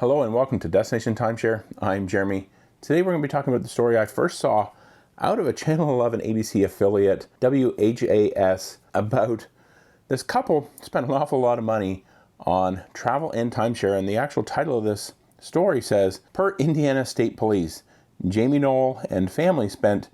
Hello and welcome to Destination Timeshare. I'm Jeremy. Today we're going to be talking about the story I first saw out of a Channel 11 ABC affiliate, WHAS, about this couple spent an awful lot of money on travel and timeshare, and the actual title of this story says, per Indiana State Police, Jamie Knoll and family spent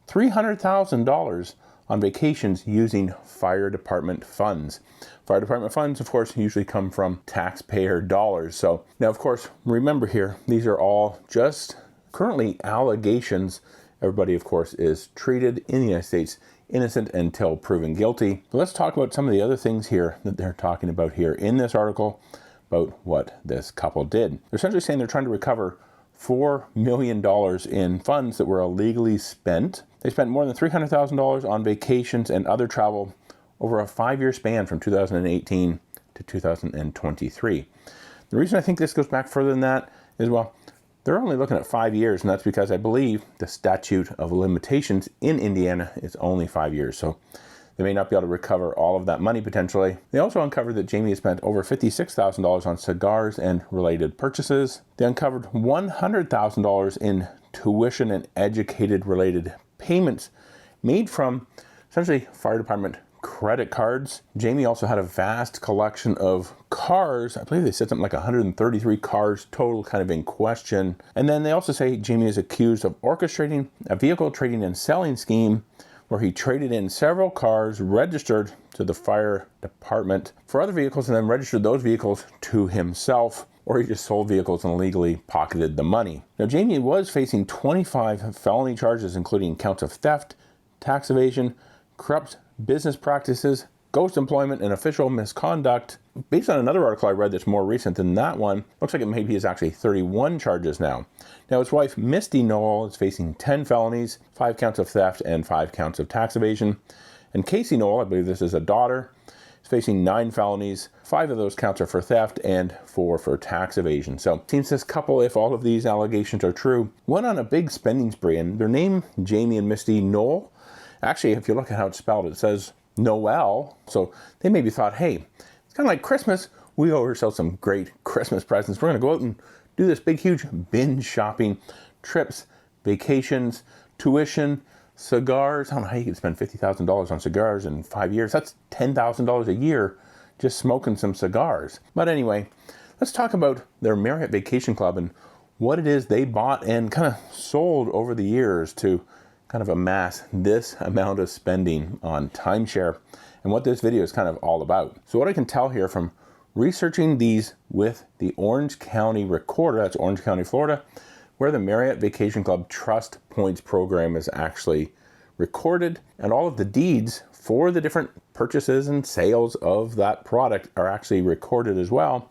$300,000 on vacations using fire department funds. Fire department funds, of course, usually come from taxpayer dollars. So now, of course, remember here, these are all just currently allegations. Everybody, of course, is treated in the United States innocent until proven guilty. But let's talk about some of the other things here that they're talking about here in this article about what this couple did. They're essentially saying they're trying to recover $4 million in funds that were illegally spent. They spent more than $300,000 on vacations and other travel over a 5-year span from 2018 to 2023. The reason I think this goes back further than that is, well, they're only looking at 5 years, and that's because I believe the statute of limitations in Indiana is only 5 years. So they may not be able to recover all of that money potentially. They also uncovered that Jamie had spent over $56,000 on cigars and related purchases. They uncovered $100,000 in tuition and educated related payments made from essentially fire department credit cards. Jamie also had a vast collection of cars. I believe they said something like 133 cars total kind of in question. And then they also say Jamie is accused of orchestrating a vehicle trading and selling scheme where he traded in several cars registered to the fire department for other vehicles and then registered those vehicles to himself, or he just sold vehicles and illegally pocketed the money. Now, Jamie was facing 25 felony charges, including counts of theft, tax evasion, corrupt business practices, ghost employment, and official misconduct. Based on another article I read that's more recent than that one, looks like it maybe is actually 31 charges now. Now, his wife, Misty Knoll, is facing 10 felonies, 5 counts of theft, and 5 counts of tax evasion. And Casey Knoll, I believe this is a daughter, is facing 9 felonies. 5 of those counts are for theft and 4 for tax evasion. So it seems this couple, if all of these allegations are true, went on a big spending spree. And their name, Jamie and Misty Knoll, actually, if you look at how it's spelled, it says Noel. So they maybe thought, hey, it's kind of like Christmas. We owe ourselves some great Christmas presents. We're going to go out and do this big, huge binge shopping, trips, vacations, tuition, cigars. I don't know how you can spend $50,000 on cigars in 5 years. That's $10,000 a year just smoking some cigars. But anyway, let's talk about their Marriott Vacation Club and what it is they bought and kind of sold over the years to kind of amass this amount of spending on timeshare, and what this video is kind of all about. So what I can tell here from researching these with the Orange County Recorder, that's Orange County, Florida, where the Marriott Vacation Club Trust Points program is actually recorded, and all of the deeds for the different purchases and sales of that product are actually recorded as well.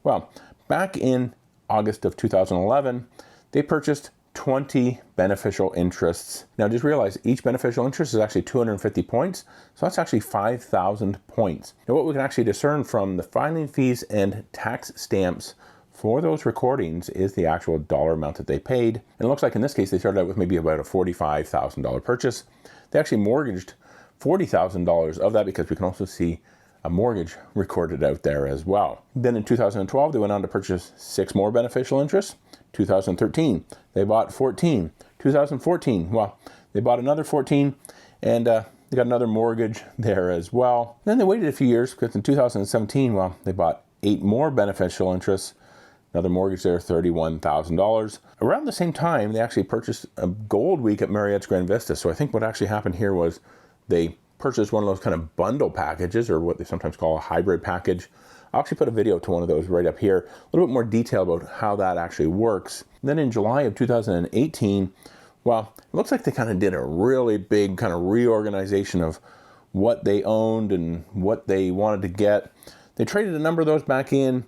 Well, back in August of 2011, they purchased 20 beneficial interests. Now just realize each beneficial interest is actually 250 points, so that's actually 5,000 points. Now what we can actually discern from the filing fees and tax stamps for those recordings is the actual dollar amount that they paid. And it looks like in this case they started out with maybe about a $45,000 purchase. They actually mortgaged $40,000 of that because we can also see a mortgage recorded out there as well. Then in 2012 they went on to purchase 6 more beneficial interests. 2013, they bought 14. 2014, well, they bought another 14, and they got another mortgage there as well. Then they waited a few years because in 2017, well, they bought 8 more beneficial interests. Another mortgage there, $31,000. Around the same time, they actually purchased a gold week at Marriott's Grand Vista. So I think what actually happened here was they purchased one of those kind of bundle packages, or what they sometimes call a hybrid package. I'll actually put a video to one of those right up here, a little bit more detail about how that actually works. And then in July of 2018, well, it looks like they kind of did a really big kind of reorganization of what they owned and what they wanted to get. They traded a number of those back in,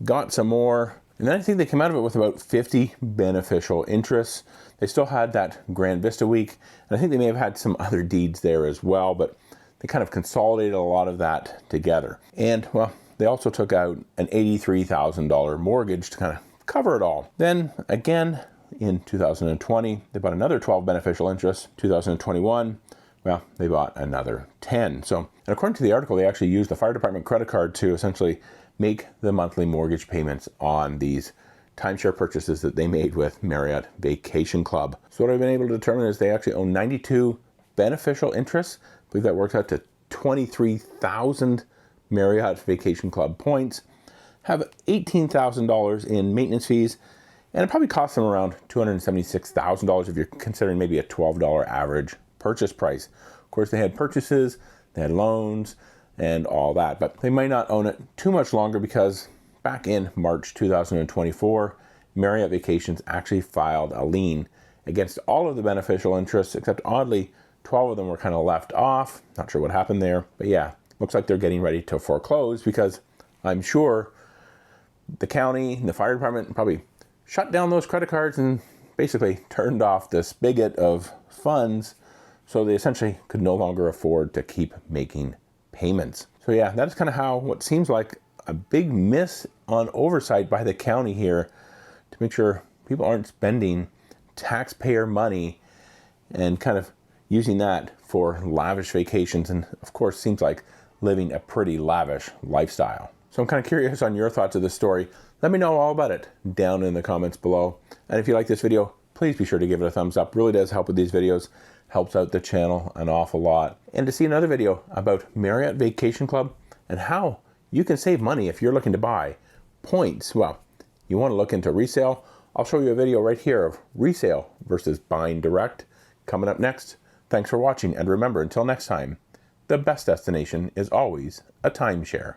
got some more, and then I think they came out of it with about 50 beneficial interests. They still had that Grand Vista week, and I think they may have had some other deeds there as well, but they kind of consolidated a lot of that together. And, well, they also took out an $83,000 mortgage to kind of cover it all. Then again, in 2020, they bought another 12 beneficial interests. 2021, well, they bought another 10. So, and according to the article, they actually used the fire department credit card to essentially make the monthly mortgage payments on these timeshare purchases that they made with Marriott Vacation Club. So what I've been able to determine is they actually own 92 beneficial interests. I believe that works out to 23,000 Marriott Vacation Club points, have $18,000 in maintenance fees, and it probably costs them around $276,000 if you're considering maybe a $12 average purchase price. Of course, they had purchases, they had loans, and all that, but they might not own it too much longer because back in March 2024, Marriott Vacations actually filed a lien against all of the beneficial interests, except oddly, 12 of them were kind of left off. Not sure what happened there, but yeah, looks like they're getting ready to foreclose because I'm sure the county and the fire department probably shut down those credit cards and basically turned off the spigot of funds, so they essentially could no longer afford to keep making payments. So yeah, that's kind of how what seems like a big miss on oversight by the county here to make sure people aren't spending taxpayer money and kind of using that for lavish vacations, and of course seems like living a pretty lavish lifestyle. So I'm kind of curious on your thoughts of this story. Let me know all about it down in the comments below. And if you like this video, please be sure to give it a thumbs up. It really does help with these videos, helps out the channel an awful lot. And to see another video about Marriott Vacation Club and how you can save money if you're looking to buy points, well, you want to look into resale, I'll show you a video right here of resale versus buying direct coming up next. Thanks for watching, and remember, until next time, the best destination is always a timeshare.